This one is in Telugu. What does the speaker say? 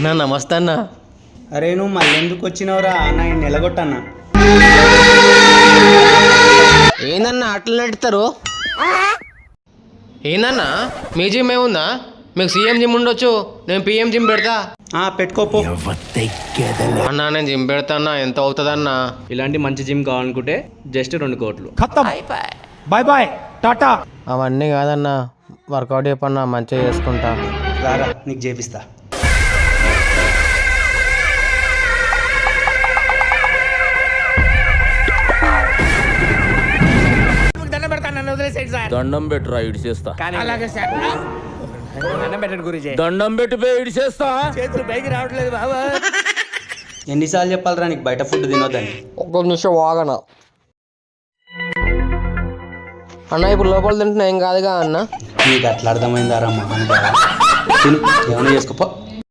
నా నమస్తే అన్న. అరే నువ్వు మళ్ళీ ఎందుకు వచ్చినావురా అన్న నిలగొట్టన్నా. ఏందన్నా అట్లా నడుస్తారు? ఏందన్నా మీ జిమ్ ఏముందా? మీకు సీఎం జిమ్ ఉండొచ్చు, నేను పిఎం జిమ్ పెడతా. పెట్టుకోపో అన్నా. నేను జిమ్ పెడతా. ఎంత అవుతుందన్నా? ఇలాంటి మంచి జిమ్ కావాలనుకుంటే జస్ట్ 2 కోట్లు. Bye bye tata. అవన్నీ కాదన్నా, వర్కౌట్ చెప్పన్నా, మంచిగా చేసుకుంటా. రారా నీకు చేపిస్తా. దండం పెట్టురా ఇటు చేస్తా. దండం పెట్టి ఇటు చేస్తా. ఎన్నిసార్లు చెప్పాలరా నీకు బయట ఫుడ్ తినొద్దని? ఒక్క నిమిషం వాగనా అన్న. ఇప్పుడు లోపల తింటున్నా ఏం కాదుగా అన్న. నీకు అట్లా అర్థమైందారా మహానుభావ. తిను ఏమైనా చేసుకోపో.